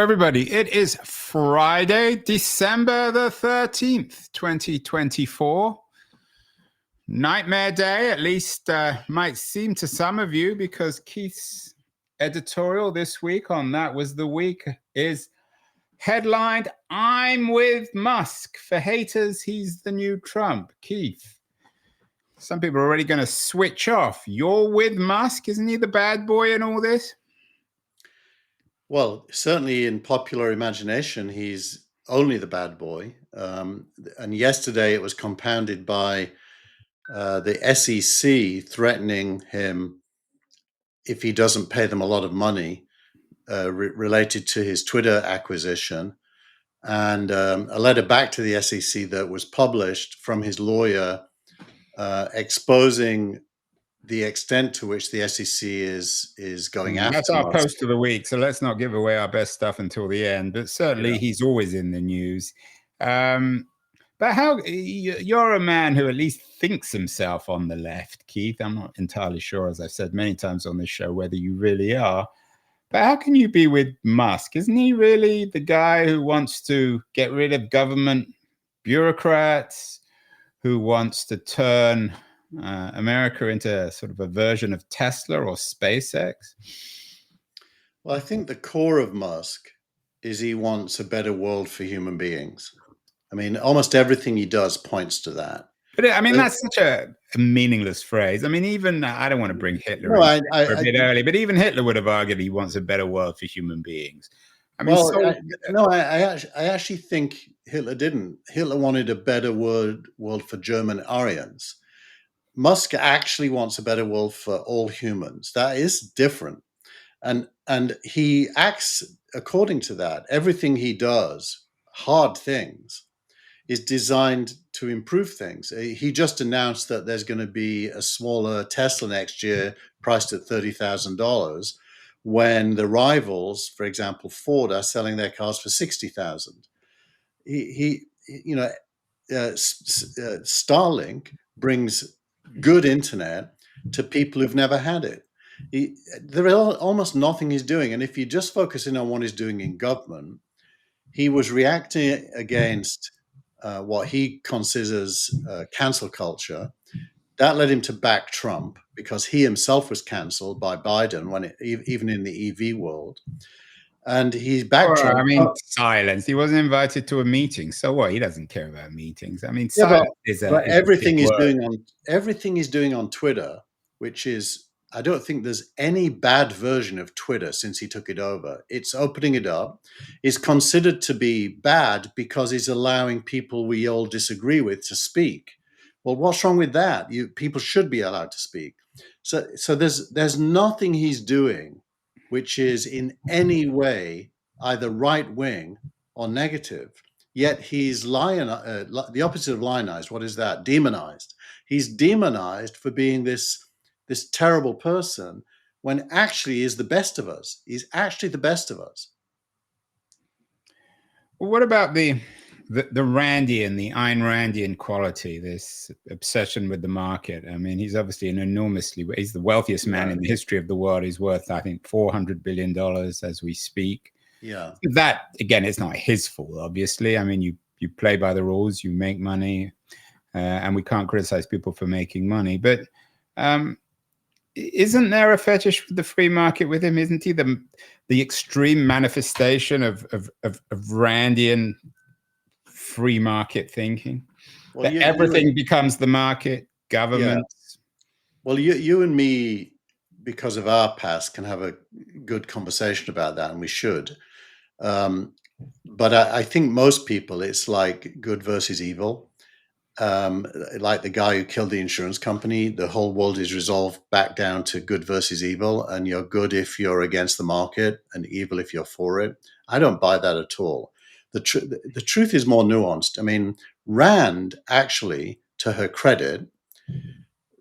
everybody. It is Friday, December the 13th, 2024. Nightmare day, at least might seem to some of you, because Keith's editorial this week on That Was the Week is headlined, "I'm with Musk. For haters, he's the new Trump." Keith, some people are already going to switch off. You're with Musk? Isn't he the bad boy in all this? Well, certainly in popular imagination, he's only the bad boy. And yesterday it was compounded by the SEC threatening him if he doesn't pay them a lot of money related to his Twitter acquisition. And a letter back to the SEC that was published from his lawyer exposing the extent to which the SEC is going after. That's our post of the week, so let's not give away our best stuff until the end. But certainly, he's always in the news. But how you're a man who at least thinks himself on the left, Keith. I'm not entirely sure, as I've said many times on this show, whether you really are. But how can you be with Musk? Isn't he really the guy who wants to get rid of government bureaucrats, who wants to turn America into sort of a version of Tesla or SpaceX? Well, I think the core of Musk is he wants a better world for human beings. I mean, almost everything he does points to that. But I mean, that's such a meaningless phrase. I mean, even I don't want to bring Hitler in a bit early, but even Hitler would have argued he wants a better world for human beings. I mean, I actually think Hitler didn't. Hitler wanted a better world for German Aryans. Musk actually wants a better world for all humans. That is different. And he acts according to that. Everything he does, hard things, is designed to improve things. He just announced that there's going to be a smaller Tesla next year priced at $30,000 when the rivals, for example, Ford, are selling their cars for $60,000. Starlink brings good internet to people who've never had it. There is almost nothing he's doing. And if you just focus in on what he's doing in government, he was reacting against what he considers cancel culture. That led him to back Trump because he himself was canceled by Biden even in the EV world. And he's back Trump. I mean, silence. He wasn't invited to a meeting. So what? He doesn't care about meetings. I mean, silence but everything he's doing on Twitter, which is, I don't think there's any bad version of Twitter since he took it over. It's opening it up. It's considered to be bad because he's allowing people we all disagree with to speak. Well, what's wrong with that? People should be allowed to speak. So there's nothing he's doing which is in any way either right wing or negative. Yet he's the opposite of lionized. What is that? Demonized. He's demonized for being this terrible person when actually he is the best of us. He's actually the best of us. Well, what about the Randian, the Ayn Randian quality, this obsession with the market? I mean, he's obviously he's the wealthiest man in the history of the world. He's worth, I think, $400 billion as we speak. Yeah. That, again, it's not his fault, obviously. I mean, you play by the rules, you make money, and we can't criticize people for making money. But isn't there a fetish with the free market with him? Isn't he the extreme manifestation of Randian free market thinking? Well, that everything becomes the market, government. Yeah. Well, you and me, because of our past, can have a good conversation about that, and we should. But I think most people, it's like good versus evil. Like the guy who killed the insurance company, the whole world is resolved back down to good versus evil, and you're good if you're against the market and evil if you're for it. I don't buy that at all. The truth is more nuanced. I mean, Rand actually, to her credit,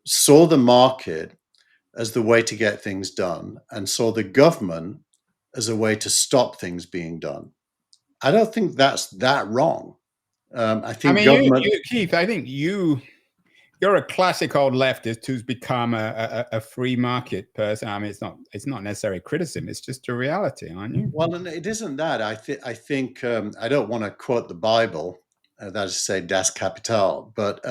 saw the market as the way to get things done and saw the government as a way to stop things being done. I don't think that's that wrong. I think Keith, I think you you're a classic old leftist who's become a free market person. I mean, it's not necessarily criticism; it's just a reality, aren't you? Well, and it isn't that. I think I don't want to quote the Bible, that is to say, "Das Kapital," but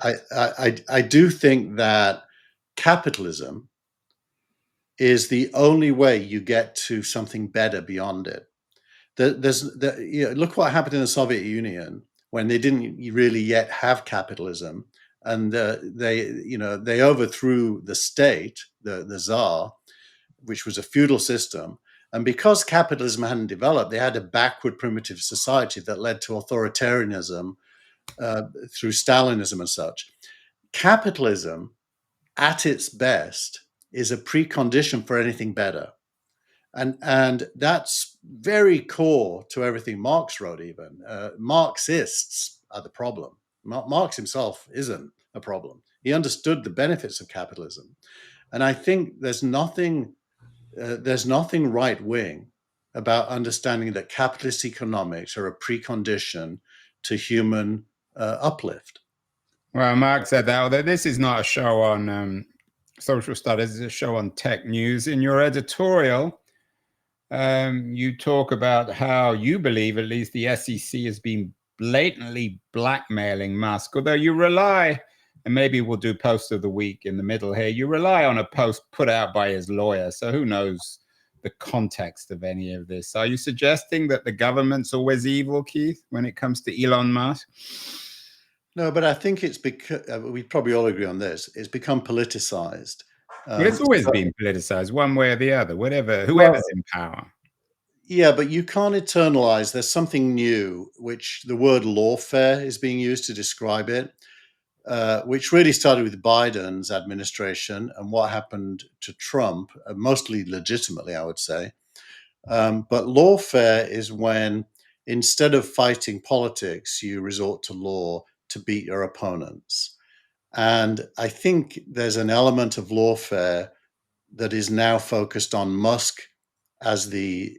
I do think that capitalism is the only way you get to something better beyond it. Look what happened in the Soviet Union when they didn't really yet have capitalism, and they overthrew the state, the czar, which was a feudal system. And because capitalism hadn't developed, they had a backward primitive society that led to authoritarianism through Stalinism and such. Capitalism, at its best, is a precondition for anything better. And that's very core to everything Marx wrote. Even Marxists are the problem. Marx himself isn't a problem. He understood the benefits of capitalism, and I think there's nothing right wing about understanding that capitalist economics are a precondition to human uplift. Well, Mark said that. Although this is not a show on social studies, it's a show on tech news. In your editorial, you talk about how you believe, at least, the SEC has been blatantly blackmailing Musk. Although you rely, and maybe we'll do post of the week in the middle here, you rely on a post put out by his lawyer. So who knows the context of any of this? Are you suggesting that the government's always evil, Keith, when it comes to Elon Musk? No, but I think it's because we probably all agree on this. It's become politicized. Well, it's always been politicized one way or the other, whoever's in power. Yeah, but you can't eternalize. There's something new, which the word lawfare is being used to describe it, which really started with Biden's administration and what happened to Trump, mostly legitimately, I would say. But lawfare is when instead of fighting politics, you resort to law to beat your opponents. And I think there's an element of lawfare that is now focused on Musk as the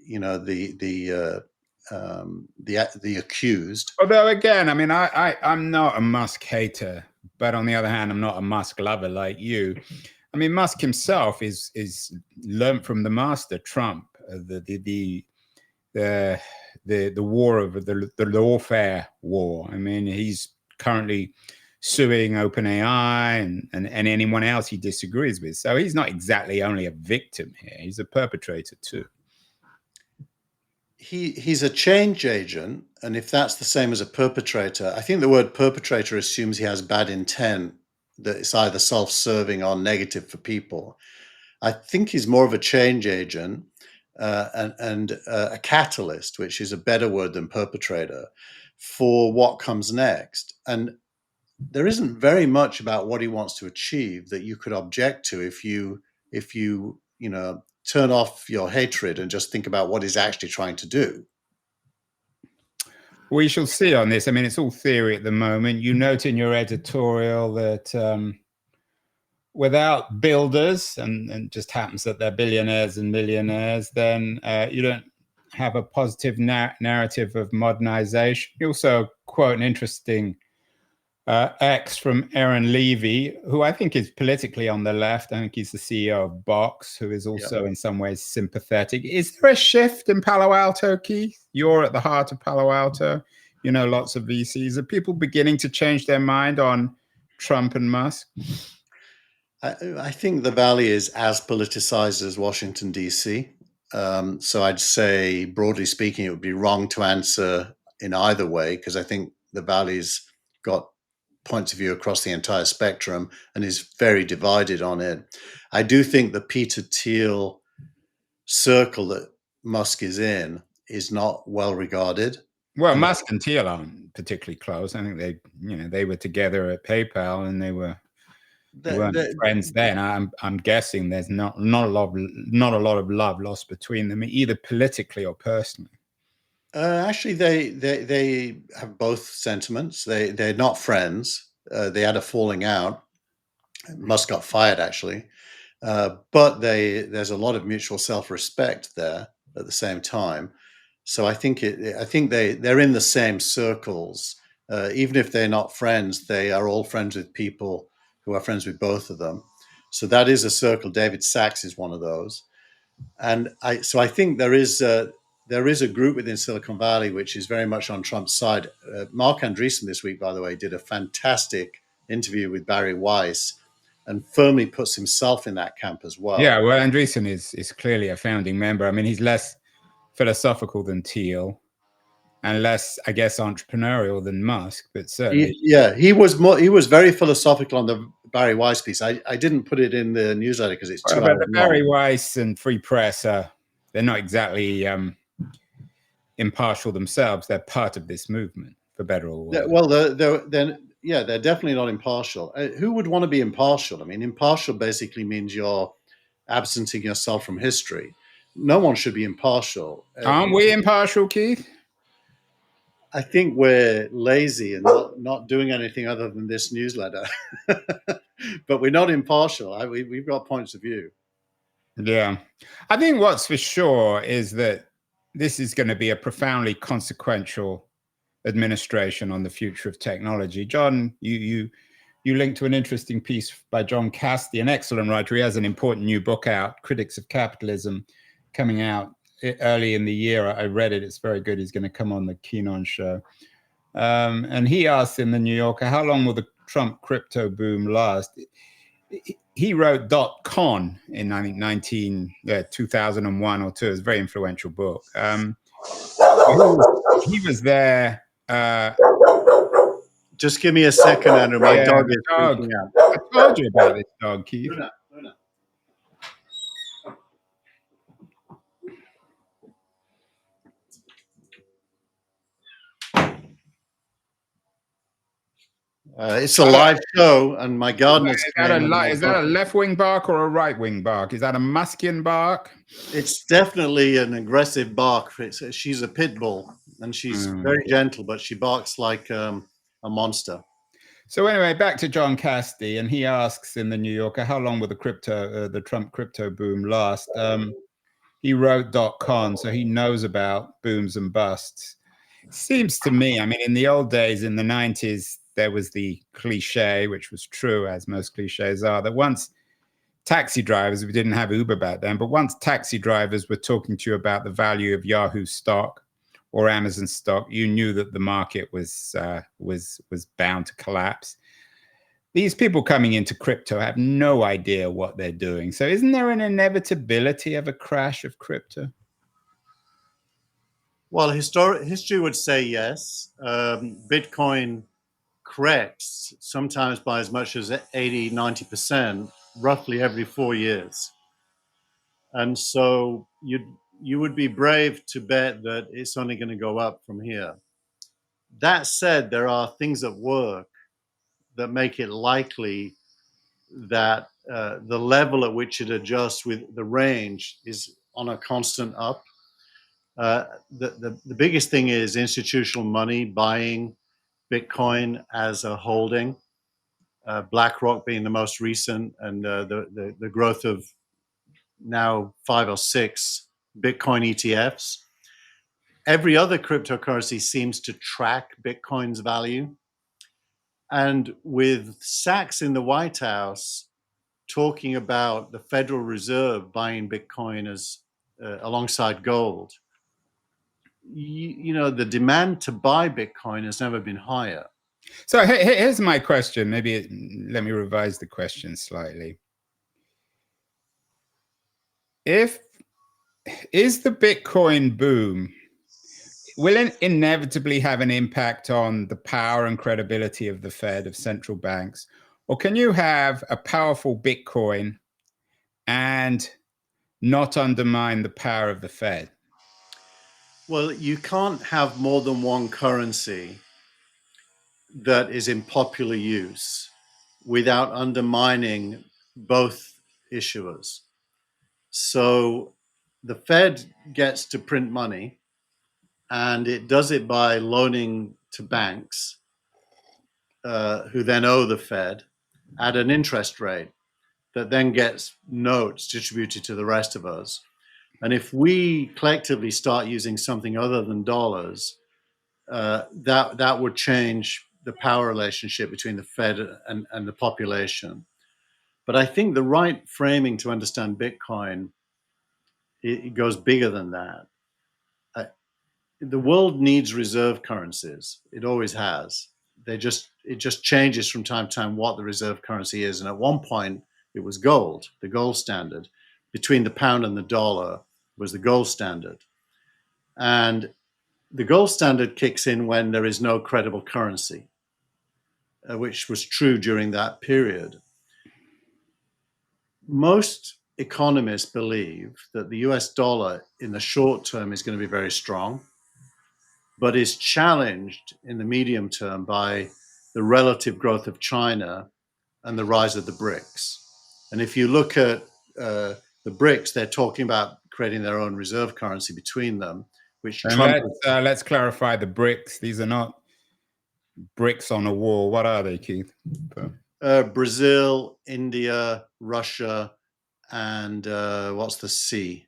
accused. Although again, I mean, I'm not a Musk hater, but on the other hand, I'm not a Musk lover like you. I mean, Musk himself is learned from the master, Trump, the war of the lawfare war. I mean, he's currently suing OpenAI and anyone else he disagrees with. So he's not exactly only a victim here; he's a perpetrator too. He's a change agent, and if that's the same as a perpetrator, I think the word perpetrator assumes he has bad intent, that it's either self-serving or negative for people. I think he's more of a change agent and a catalyst, which is a better word than perpetrator, for what comes next. And there isn't very much about what he wants to achieve that you could object to if you turn off your hatred and just think about what he's actually trying to do. We shall see on this. I mean, it's all theory at the moment. You note in your editorial that without builders, and just happens that they're billionaires and millionaires, then you don't have a positive narrative of modernization. You also quote an interesting X from Aaron Levy, who I think is politically on the left. I think he's the CEO of Box, who is also in some ways sympathetic. Is there a shift in Palo Alto, Keith? You're at the heart of Palo Alto. You know lots of VCs. Are people beginning to change their mind on Trump and Musk? I think the Valley is as politicized as Washington, D.C. So I'd say, broadly speaking, it would be wrong to answer in either way, because I think the Valley's got points of view across the entire spectrum and is very divided on it. I do think the Peter Thiel circle that Musk is in is not well regarded. Well, Musk and Thiel aren't particularly close. I think they were together at PayPal and they weren't friends then. I'm guessing there's not a lot of love lost between them, either politically or personally. Actually, they have both sentiments. They're not friends. They had a falling out. Musk got fired, actually, but there's a lot of mutual self-respect there at the same time. So I think they're in the same circles, Even if they're not friends, they are all friends with people who are friends with both of them. So that is a circle. David Sachs is one of those. And I think there is a group within Silicon Valley which is very much on Trump's side. Mark Andreessen this week, by the way, did a fantastic interview with Barry Weiss and firmly puts himself in that camp as well. Yeah, well, Andreessen is clearly a founding member. I mean, he's less philosophical than Thiel and less, I guess, entrepreneurial than Musk, but certainly. He was very philosophical on the Barry Weiss piece. I didn't put it in the newsletter because it's 2 But hours the long. Barry Weiss and Free Press they're not exactly impartial themselves. They're part of this movement, for better or worse. Well, they're definitely not impartial. Who would want to be impartial? I mean, impartial basically means you're absenting yourself from history. No one should be impartial. Aren't we impartial, Keith? I think we're lazy and not doing anything other than this newsletter. But we're not impartial. We've got points of view. Yeah. I think what's for sure is that this is going to be a profoundly consequential administration on the future of technology. John, you linked to an interesting piece by John Casti, an excellent writer. He has an important new book out, Critics of Capitalism, coming out early in the year. I read it. It's very good. He's going to come on the Keenan show. And he asked in the New Yorker, how long will the Trump crypto boom last? He wrote .con in, I think, 2001 or 2. It's a very influential book. He was there. Just give me a second, Andrew. My dog is freaking out. I told you about this dog, Keith. Luna. It's a live show, and my gardener's. Is that a left-wing bark or a right-wing bark? Is that a Muskian bark? It's definitely an aggressive bark. She's a pit bull, and she's very gentle, but she barks like a monster. So anyway, back to John Casti, and he asks in the New Yorker, how long will the Trump crypto boom last? He wrote .con, so he knows about booms and busts. Seems to me, I mean, in the old days, in the 90s, there was the cliche, which was true, as most cliches are, that once taxi drivers, we didn't have Uber back then, but once taxi drivers were talking to you about the value of Yahoo stock or Amazon stock, you knew that the market was bound to collapse. These people coming into crypto have no idea what they're doing. So isn't there an inevitability of a crash of crypto? Well, history would say yes. Bitcoin corrects sometimes by as much as 80, 90%, roughly every 4 years. And so you would be brave to bet that it's only going to go up from here. That said, there are things at work that make it likely that the level at which it adjusts with the range is on a constant up. The biggest thing is institutional money buying Bitcoin as a holding, BlackRock being the most recent, and the growth of now 5 or 6 Bitcoin ETFs. Every other cryptocurrency seems to track Bitcoin's value. And with Sachs in the White House talking about the Federal Reserve buying Bitcoin as alongside gold, you know, the demand to buy Bitcoin has never been higher. So here's my question. Maybe let me revise the question slightly. Is the Bitcoin boom, will it inevitably have an impact on the power and credibility of the Fed, of central banks? Or can you have a powerful Bitcoin and not undermine the power of the Fed? Well, you can't have more than one currency that is in popular use without undermining both issuers. So the Fed gets to print money, and it does it by loaning to banks who then owe the Fed at an interest rate that then gets notes distributed to the rest of us. And if we collectively start using something other than dollars, that would change the power relationship between the Fed and the population. But I think the right framing to understand Bitcoin, it goes bigger than that. Uh, the world needs reserve currencies. It always has. It just changes from time to time what the reserve currency is. And at one point, it was gold, the gold standard. Between the pound and the dollar was the gold standard. And the gold standard kicks in when there is no credible currency, which was true during that period. Most economists believe that the US dollar in the short term is going to be very strong, but is challenged in the medium term by the relative growth of China and the rise of the BRICS. And if you look at the BRICS, they're talking about creating their own reserve currency between them, which And Trump. let's clarify the BRICS. These are not bricks on a wall. What are they, Keith? Brazil, India, Russia, and what's the C?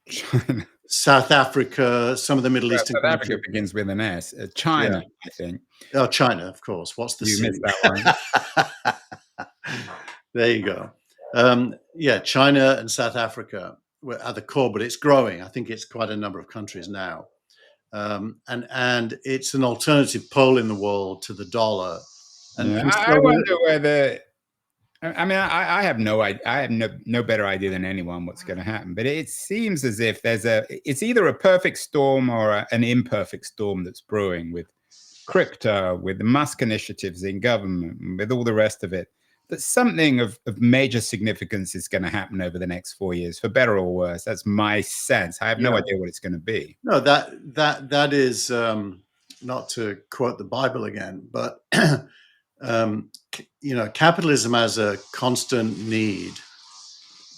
China. South Africa, some of the Middle Eastern South countries. Africa begins with an S. China, Yeah. I think. Oh, China, of course. What's the You C? missed that one. There you go. Yeah, China and South Africa were at the core, but it's growing. I think it's quite a number of countries now. And it's an alternative pole in the world to the dollar. And, Yeah, and I so wonder whether. I mean, I have no idea. I have no better idea than anyone what's going to happen. But it seems as if it's either a perfect storm or an imperfect storm that's brewing with crypto, with the Musk initiatives in government, and with all the rest of it. That something of major significance is going to happen over the next 4 years, for better or worse. That's my sense. I have no idea what it's going to be. No, that is not to quote the Bible again, but capitalism has a constant need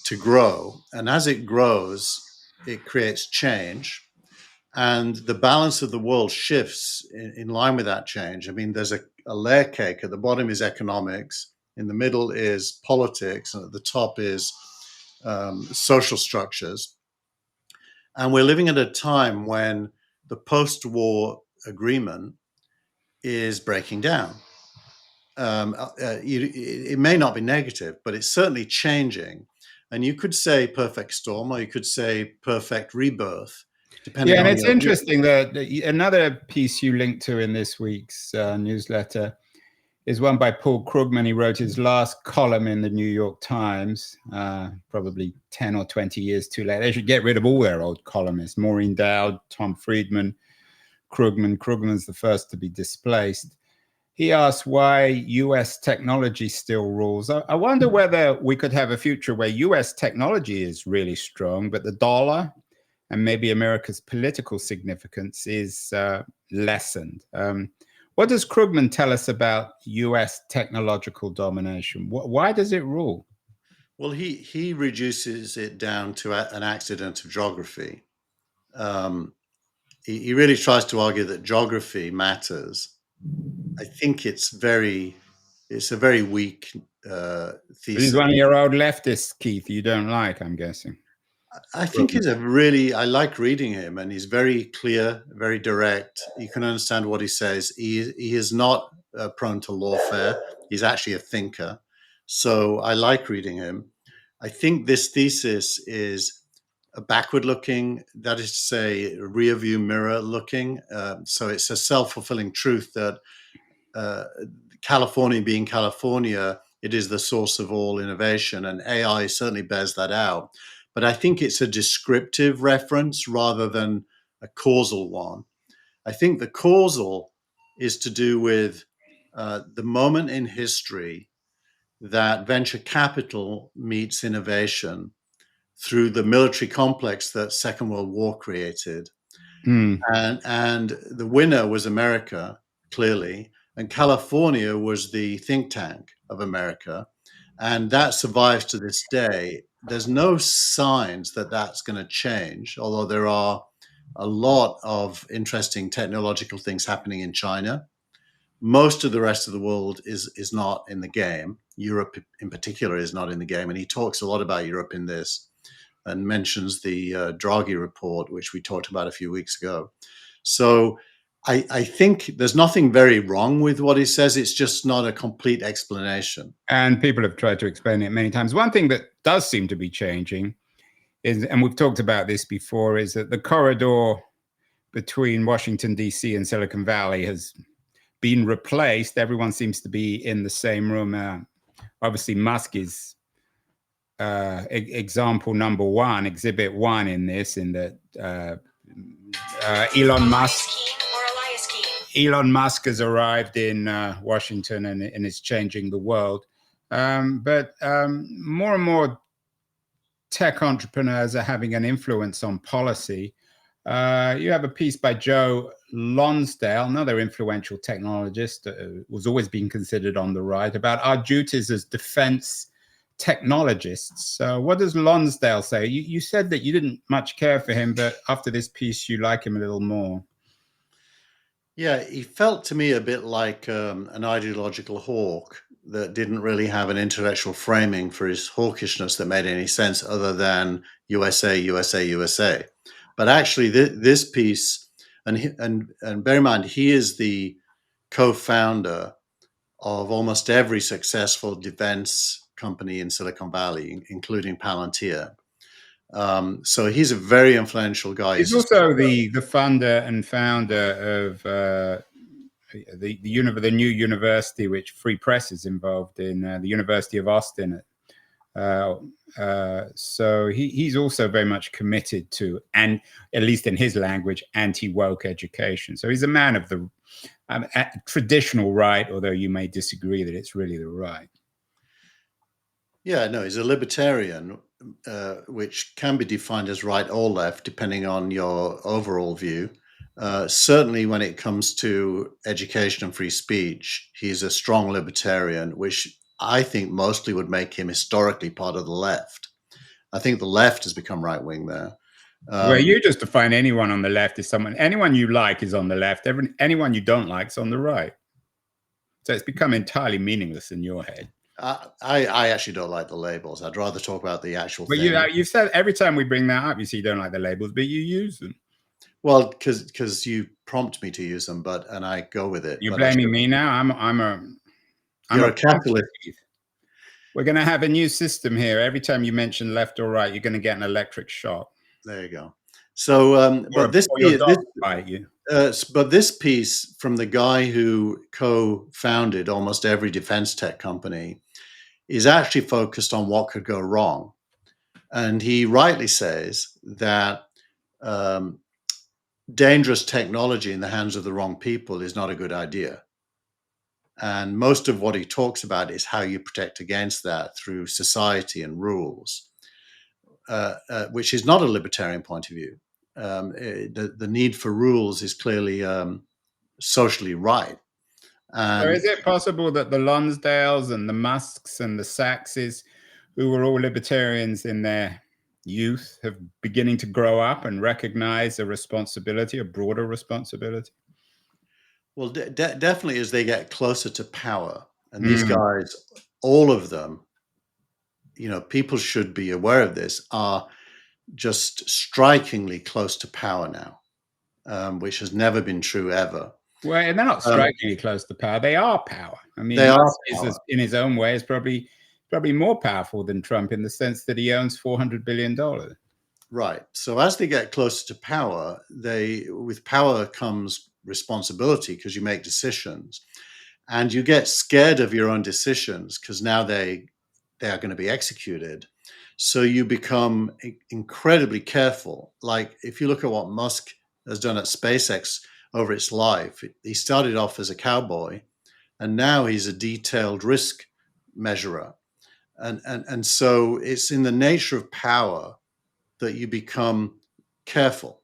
to grow, and as it grows, it creates change, and the balance of the world shifts in line with that change. I mean, there's a layer cake. At the bottom is economics, in the middle is politics, and at the top is social structures. And we're living at a time when the post-war agreement is breaking down. It may not be negative, but it's certainly changing. And you could say perfect storm, or you could say perfect rebirth, depending on And it's your view. interesting that another piece you linked to in this week's newsletter is one by Paul Krugman. He wrote his last column in the New York Times, probably 10 or 20 years too late. They should get rid of all their old columnists, Maureen Dowd, Tom Friedman, Krugman. Krugman's the first to be displaced. He asked why US technology still rules. I wonder whether we could have a future where US technology is really strong, but the dollar and maybe America's political significance is lessened. What does Krugman tell us about US technological domination? Why does it rule? Well, he reduces it down to an accident of geography. He really tries to argue that geography matters. I think it's a very weak thesis. He's one of your old leftists, Keith, you don't like, I'm guessing. I think I like reading him, and he's very clear, very direct. You can understand what he says. He is not prone to lawfare. He's actually a thinker. So I like reading him. I think this thesis is a backward looking, that is to say, rear view mirror looking. So it's a self-fulfilling truth that California being California, it is the source of all innovation, and AI certainly bears that out. But I think it's a descriptive reference rather than a causal one. I think the causal is to do with the moment in history that venture capital meets innovation through the military complex that Second World War created. And the winner was America, clearly, and California was the think tank of America. And that survives to this day. There's no signs that that's going to change, although there are a lot of interesting technological things happening in China. Most of the rest of the world is not in the game. Europe, in particular, is not in the game. And he talks a lot about Europe in this and mentions the Draghi report, which we talked about a few weeks ago. So I think there's nothing very wrong with what he says. It's just not a complete explanation. And people have tried to explain it many times. One thing that does seem to be changing is, and we've talked about this before, is that the corridor between Washington, D.C. and Silicon Valley has been replaced. Everyone seems to be in the same room. Obviously, Musk is example number one, exhibit one in this, in that Elon Musk has arrived in Washington and is changing the world. But more and more tech entrepreneurs are having an influence on policy. You have a piece by Joe Lonsdale, another influential technologist, was always being considered on the right, about our duties as defense technologists. So what does Lonsdale say? You said that you didn't much care for him, but after this piece, you like him a little more. Yeah, he felt to me a bit like an ideological hawk that didn't really have an intellectual framing for his hawkishness that made any sense other than USA, USA, USA. But actually, this piece, and bear in mind, he is the co-founder of almost every successful defense company in Silicon Valley, including Palantir. So he's a very influential guy. He's also the funder and founder of the new university, which Free Press is involved in, the University of Austin. So he's also very much committed to, and at least in his language, anti-woke education. So he's a man of the traditional right, although you may disagree that it's really the right. Yeah, no, he's a libertarian, which can be defined as right or left, depending on your overall view. Certainly when it comes to education and free speech, he's a strong libertarian, which I think mostly would make him historically part of the left. I think the left has become right-wing there. Well, you just define anyone on the left as anyone you like is on the left. Anyone you don't like is on the right. So it's become entirely meaningless in your head. I actually don't like the labels. I'd rather talk about the actual thing. You said every time we bring that up, you say you don't like the labels, but you use them. Well, because you prompt me to use them, and I go with it. You're blaming me now. I'm a capitalist. We're going to have a new system here. Every time you mention left or right, you're going to get an electric shock. There you go. So, but this piece from the guy who co-founded almost every defense tech company is actually focused on what could go wrong, and he rightly says that dangerous technology in the hands of the wrong people is not a good idea. And most of what he talks about is how you protect against that through society and rules, which is not a libertarian point of view. The need for rules is clearly socially right. So is it possible that the Lonsdales and the Musks and the Saxes, who were all libertarians in their youth, have beginning to grow up and recognize a responsibility, a broader responsibility? Well, definitely as they get closer to power, and these guys, all of them, people should be aware of this, are just strikingly close to power now, which has never been true ever. Well, and they're not strikingly close to power. They are power. I mean, Musk in his own way, is probably more powerful than Trump in the sense that he owns $400 billion. Right. So as they get closer to power, with power comes responsibility because you make decisions, and you get scared of your own decisions because now they are going to be executed. So you become incredibly careful. Like if you look at what Musk has done at SpaceX over its life, he started off as a cowboy, and now he's a detailed risk measurer. And so it's in the nature of power that you become careful.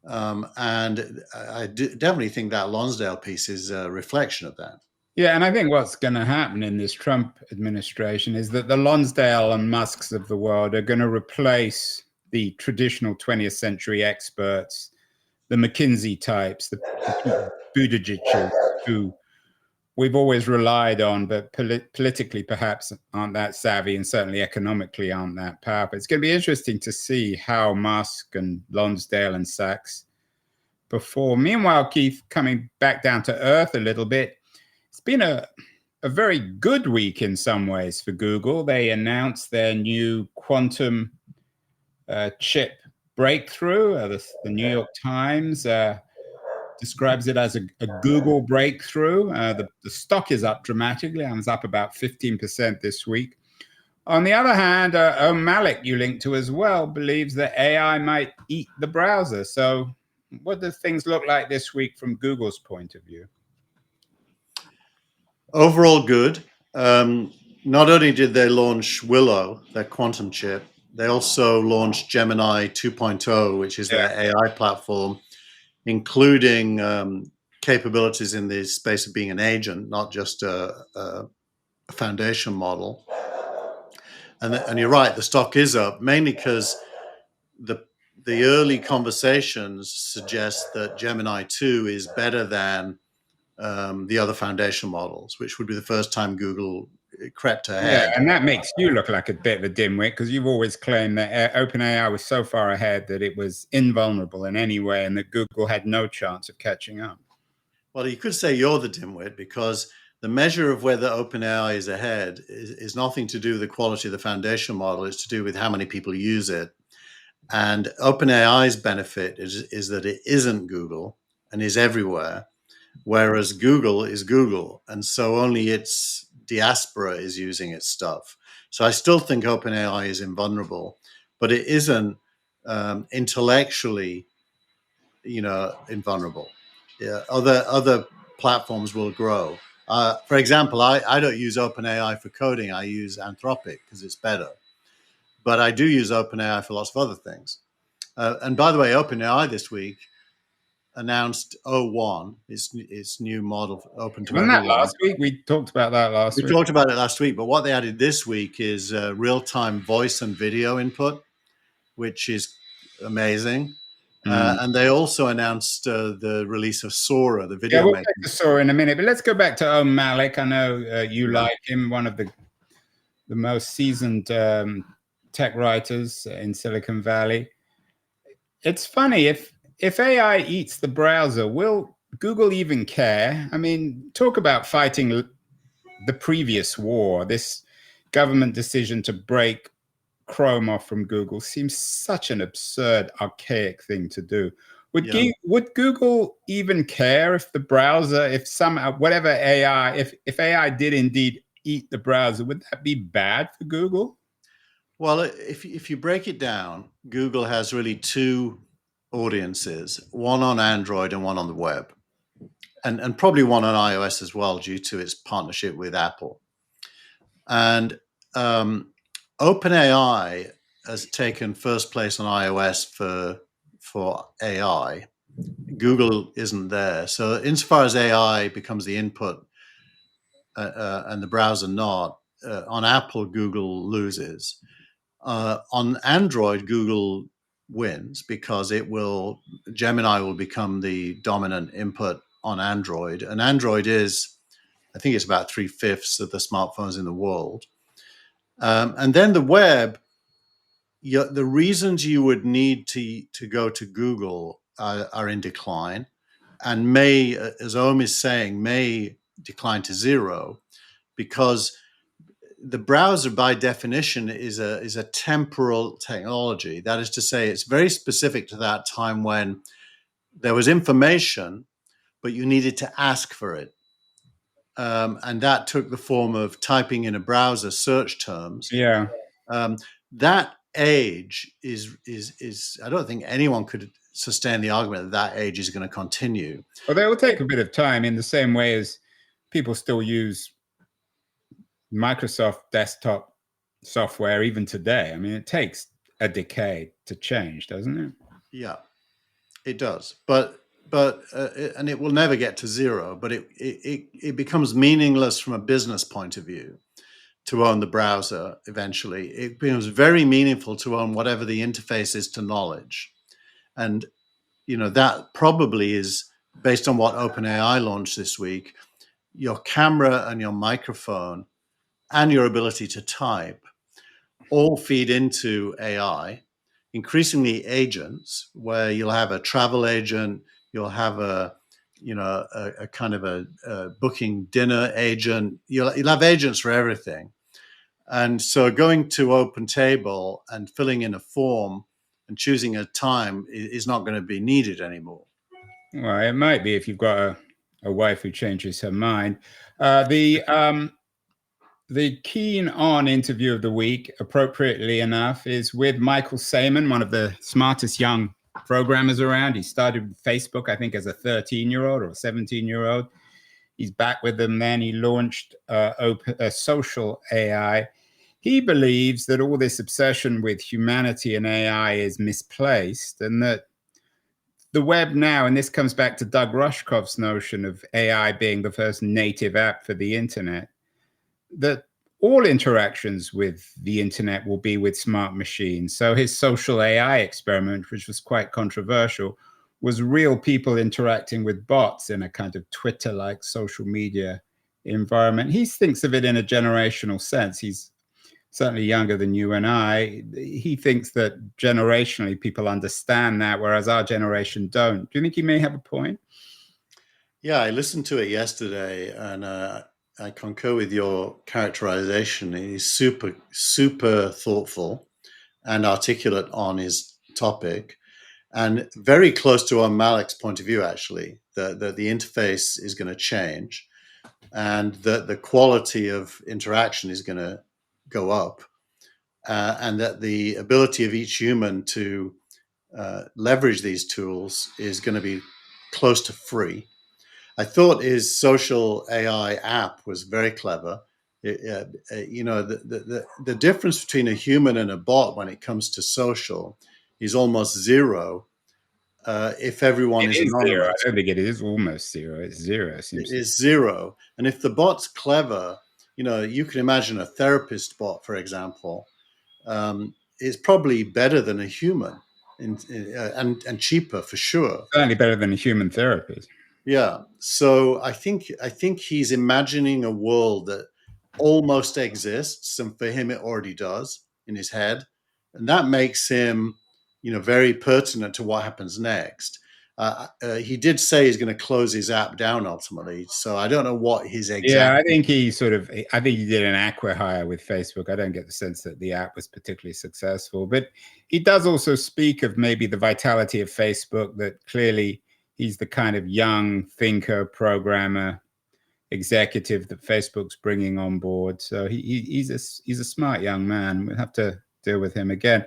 And I definitely think that Lonsdale piece is a reflection of that. Yeah, and I think what's going to happen in this Trump administration is that the Lonsdale and Musks of the world are going to replace the traditional 20th century experts, the McKinsey types, the Buttigiegs, who we've always relied on, but politically perhaps aren't that savvy, and certainly economically aren't that powerful. It's going to be interesting to see how Musk and Lonsdale and Sachs before. Meanwhile, Keith, coming back down to earth a little bit, it's been a very good week in some ways for Google. They announced their new quantum chip breakthrough. The New York Times describes it as a Google breakthrough. The stock is up dramatically. It was up about 15% this week. On the other hand, Malik, you linked to as well, believes that AI might eat the browser. So what do things look like this week from Google's point of view? Overall good. Not only did they launch Willow, their quantum chip, they also launched Gemini 2.0, which is their AI platform, including capabilities in the space of being an agent, not just a foundation model. And you're right, the stock is up, mainly because the early conversations suggest that Gemini 2 is better than the other foundation models, which would be the first time Google crept ahead. Yeah, and that makes you look like a bit of a dimwit because you've always claimed that OpenAI was so far ahead that it was invulnerable in any way and that Google had no chance of catching up. Well, you could say you're the dimwit because the measure of whether OpenAI is ahead is nothing to do with the quality of the foundation model. It's to do with how many people use it. And OpenAI's benefit is that it isn't Google and is everywhere, whereas Google is Google. And so only its diaspora is using its stuff. So I still think OpenAI is invulnerable, but it isn't intellectually, invulnerable. Yeah, other platforms will grow. For example, I don't use OpenAI for coding. I use Anthropic because it's better. But I do use OpenAI for lots of other things. And by the way, OpenAI this week announced O1, its new model open to Wasn't that everyone. last week? We talked about that last We week. talked about it last week, but what they added this week is real-time voice and video input, which is amazing. And they also announced the release of Sora, the video We'll making. get to Sora in a minute, but let's go back to Malik. I know you like him, one of the most seasoned tech writers in Silicon Valley. It's funny, if AI eats the browser, will Google even care? I mean, talk about fighting the previous war. This government decision to break Chrome off from Google seems such an absurd, archaic thing to do. Would Google even care if the browser, if somehow, whatever AI, if AI did indeed eat the browser, would that be bad for Google? Well, if you break it down, Google has really two audiences, one on Android and one on the web, and probably one on iOS as well due to its partnership with Apple. And OpenAI has taken first place on iOS for AI. Google isn't there. So insofar as AI becomes the input and the browser not, on Apple, Google loses. On Android, Google wins because Gemini will become the dominant input on Android. And Android is, I think it's about 3/5 of the smartphones in the world. And then the web, the reasons you would need to go to Google are in decline and may, as Ohm is saying, may decline to zero because the browser by definition is a temporal technology. That is to say, it's very specific to that time when there was information, but you needed to ask for it. And that took the form of typing in a browser search terms. Yeah. That age is I don't think anyone could sustain the argument that age is going to continue. Well, they will take a bit of time in the same way as people still use Microsoft desktop software even today. I mean, it takes a decade to change, doesn't it? Yeah, it does. But and it will never get to zero, but it becomes meaningless from a business point of view to own the browser eventually. It becomes very meaningful to own whatever the interface is to knowledge. And, that probably is based on what OpenAI launched this week, your camera and your microphone and your ability to type all feed into AI, increasingly agents, where you'll have a travel agent, You'll have a kind of a booking dinner agent. You'll have agents for everything. And so going to Open Table and filling in a form and choosing a time is not going to be needed anymore. Well, it might be if you've got a wife who changes her mind. The Keen On interview of the week, appropriately enough, is with Michael Saylman, one of the smartest young programmers around. He started Facebook, I think, as a 13-year-old or a 17-year-old. He's back with them then. He launched social AI. He believes that all this obsession with humanity and AI is misplaced, and that the web now, and this comes back to Doug Rushkoff's notion of AI being the first native app for the internet, that all interactions with the internet will be with smart machines. So his social AI experiment, which was quite controversial, was real people interacting with bots in a kind of Twitter-like social media environment. He thinks of it in a generational sense. He's certainly younger than you and I. He thinks that generationally people understand that, whereas our generation don't. Do you think he may have a point? Yeah, I listened to it yesterday, and I concur with your characterization. He's super, super thoughtful and articulate on his topic, and very close to Malik's point of view, actually, that the interface is going to change and that the quality of interaction is going to go up, and that the ability of each human to leverage these tools is going to be close to free. I thought his social AI app was very clever. The difference between a human and a bot when it comes to social is almost zero if everyone It is is zero. I anonymous. don't think it is almost zero. It's zero. It It seems is zero. And if the bot's clever, you can imagine a therapist bot, for example, is probably better than a human and cheaper for sure. certainly better than a human therapist. Yeah. So I think he's imagining a world that almost exists, and for him it already does in his head, and that makes him, very pertinent to what happens next. He did say he's going to close his app down ultimately, so I don't know what his exact. Yeah, I think he did an acqui-hire with Facebook. I don't get the sense that the app was particularly successful, but he does also speak of maybe the vitality of Facebook, that clearly he's the kind of young thinker, programmer, executive that Facebook's bringing on board. So he's a smart young man. We'll have to deal with him again.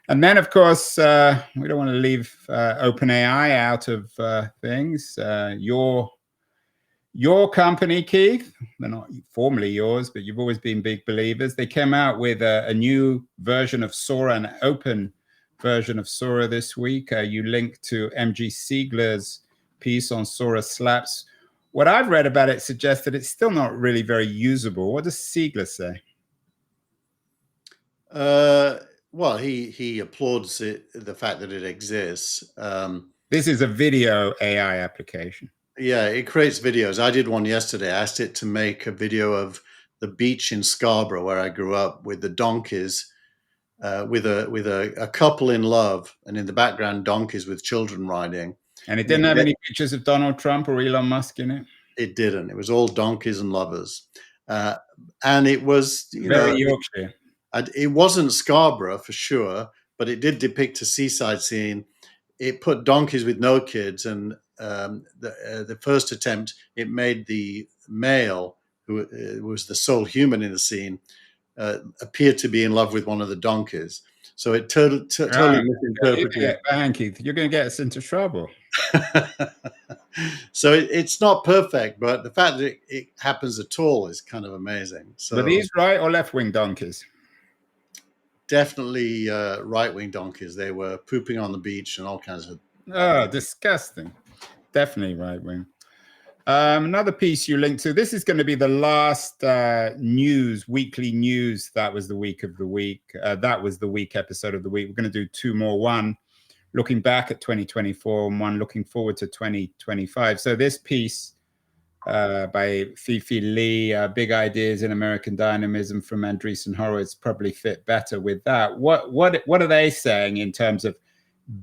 And then, of course, we don't want to leave OpenAI out of things. Your company, Keith, they're not formally yours, but you've always been big believers. They came out with a new version of Sora, an open version of Sora this week. You linked to MG Siegler's piece on Sora Slaps. What I've read about it suggests that it's still not really very usable. What does Siegler say? Well, he applauds the fact that it exists. This is a video AI application. Yeah, it creates videos. I did one yesterday. I asked it to make a video of the beach in Scarborough, where I grew up, with the donkeys, with a couple in love, and in the background, donkeys with children riding. And it didn't have any pictures of Donald Trump or Elon Musk in it? It didn't. It was all donkeys and lovers. And it was, Very Yorkshire. it wasn't Scarborough for sure, but it did depict a seaside scene. It put donkeys with no kids, and the first attempt, it made the male, who was the sole human in the scene, appear to be in love with one of the donkeys. So it totally misinterpreted. Keith, you're going to get us into trouble. So it's not perfect, but the fact that it happens at all is kind of amazing. So were these right or left-wing donkeys? Definitely right-wing donkeys. They were pooping on the beach and all kinds of. Oh, disgusting. Definitely right-wing. Another piece you linked to. This is going to be the last weekly news. That was the week of the week. That was the week episode of the week. We're going to do two more. One looking back at 2024 and one looking forward to 2025. So this piece by Fifi Lee, Big Ideas in American Dynamism from Andreessen Horowitz probably fit better with that. What are they saying in terms of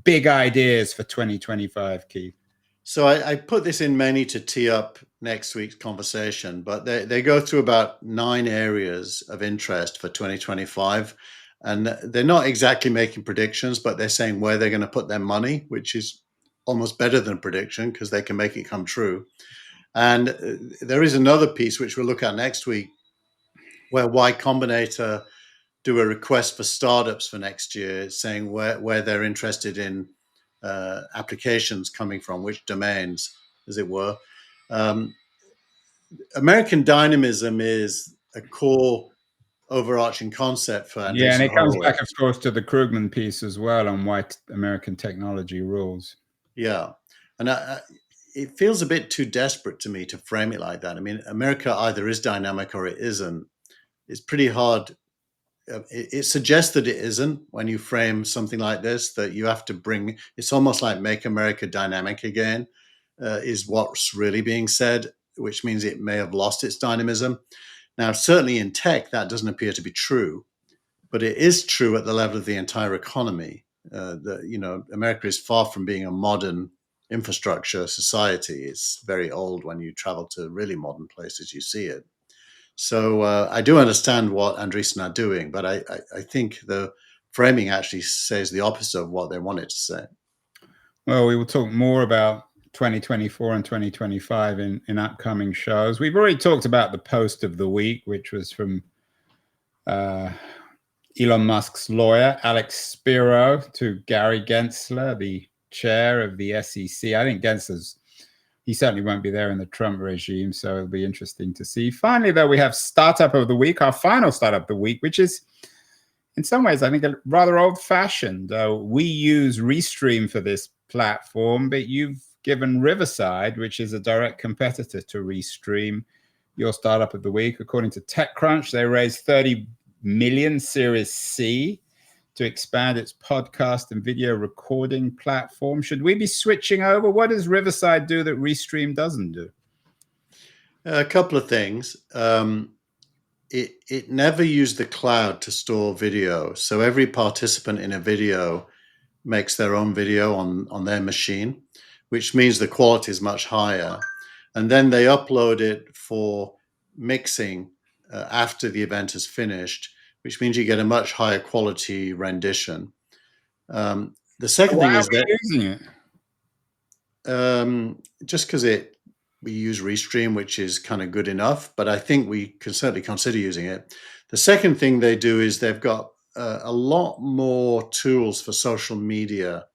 big ideas for 2025, Keith? So I put this in mainly to tee up next week's conversation, but they go through about 9 areas of interest for 2025. And they're not exactly making predictions, but they're saying where they're going to put their money, which is almost better than a prediction because they can make it come true. And there is another piece which we'll look at next week where Y Combinator do a request for startups for next year, saying where they're interested in applications coming from, which domains, as it were. American dynamism is a core overarching concept for Yeah, and Andreessen it comes back, Horowitz. of course, to the Krugman piece as well on why American technology rules. Yeah, and it feels a bit too desperate to me to frame it like that. I mean, America either is dynamic or it isn't. It's pretty hard. It suggests that it isn't when you frame something like this, that you have to bring, it's almost like make America dynamic again, is what's really being said, which means it may have lost its dynamism. Now, certainly in tech, that doesn't appear to be true, but it is true at the level of the entire economy. That America is far from being a modern infrastructure society. It's very old. When you travel to really modern places, you see it. So I do understand what Andreessen are doing, but I think the framing actually says the opposite of what they wanted to say. Well, we will talk more about 2024 and 2025 in upcoming shows. We've already talked about the post of the week, which was from Elon Musk's lawyer, Alex Spiro, to Gary Gensler, the chair of the SEC. I think he certainly won't be there in the Trump regime, so it'll be interesting to see. Finally, though, we have Startup of the Week, our final Startup of the Week, which is, in some ways, I think, rather old-fashioned. We use Restream for this platform, but you've given Riverside, which is a direct competitor to Restream, your Startup of the Week. According to TechCrunch, they raised 30 million Series C to expand its podcast and video recording platform. Should we be switching over? What does Riverside do that Restream doesn't do? A couple of things. It never used the cloud to store video. So every participant in a video makes their own video on their machine, which means the quality is much higher. And then they upload it for mixing after the event is finished, which means you get a much higher quality rendition. The second thing is that using it? Just because we use Restream, which is kind of good enough, but I think we can certainly consider using it. The second thing they do is they've got a lot more tools for social media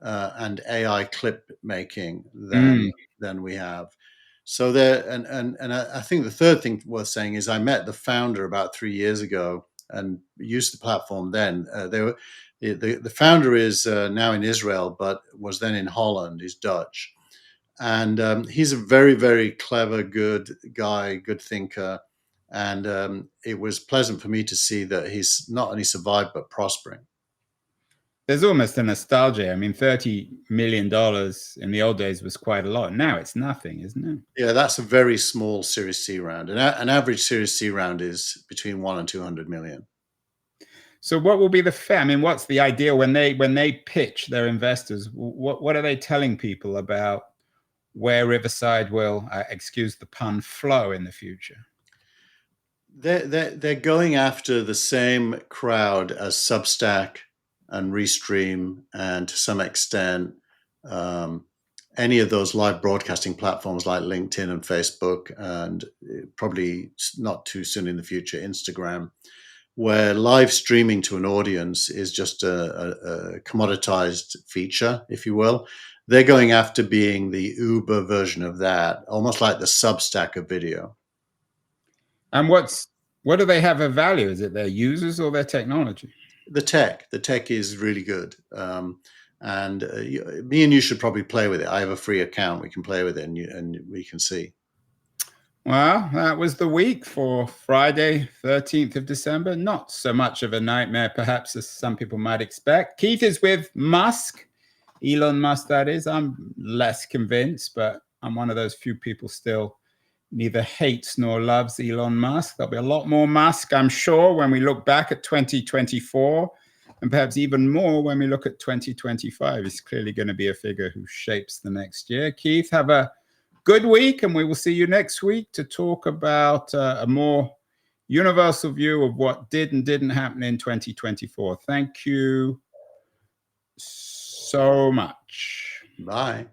and AI clip making than we have. So there, and I think the third thing worth saying is I met the founder about 3 years ago and used the platform then. The founder is now in Israel, but was then in Holland. He's Dutch, and he's a very, very clever, good guy, good thinker. And it was pleasant for me to see that he's not only survived but prospering. There's almost a nostalgia. I mean, $30 million in the old days was quite a lot. Now it's nothing, isn't it? Yeah, that's a very small Series C round. An average Series C round is between 1 and 200 million. So what will be the fair? I mean, what's the ideal when they pitch their investors? What are they telling people about where Riverside will, excuse the pun, flow in the future? They're going after the same crowd as Substack and Restream, and to some extent, any of those live broadcasting platforms like LinkedIn and Facebook, and probably not too soon in the future, Instagram, where live streaming to an audience is just a commoditized feature, if you will. They're going after being the Uber version of that, almost like the Substack of video. And what do they have of value? Is it their users or their technology? The tech is really good. And me and you should probably play with it. I have a free account. We can play with it and we can see. Well, that was the week for Friday, 13th of December. Not so much of a nightmare, perhaps, as some people might expect. Keith is with Musk, Elon Musk, that is. I'm less convinced, but I'm one of those few people still neither hates nor loves Elon Musk. There'll be a lot more Musk, I'm sure, when we look back at 2024. and perhaps even more when we look at 2025. He's clearly going to be a figure who shapes the next year. Keith, have a good week, and we will see you next week to talk about a more universal view of what did and didn't happen in 2024. Thank you so much. Bye.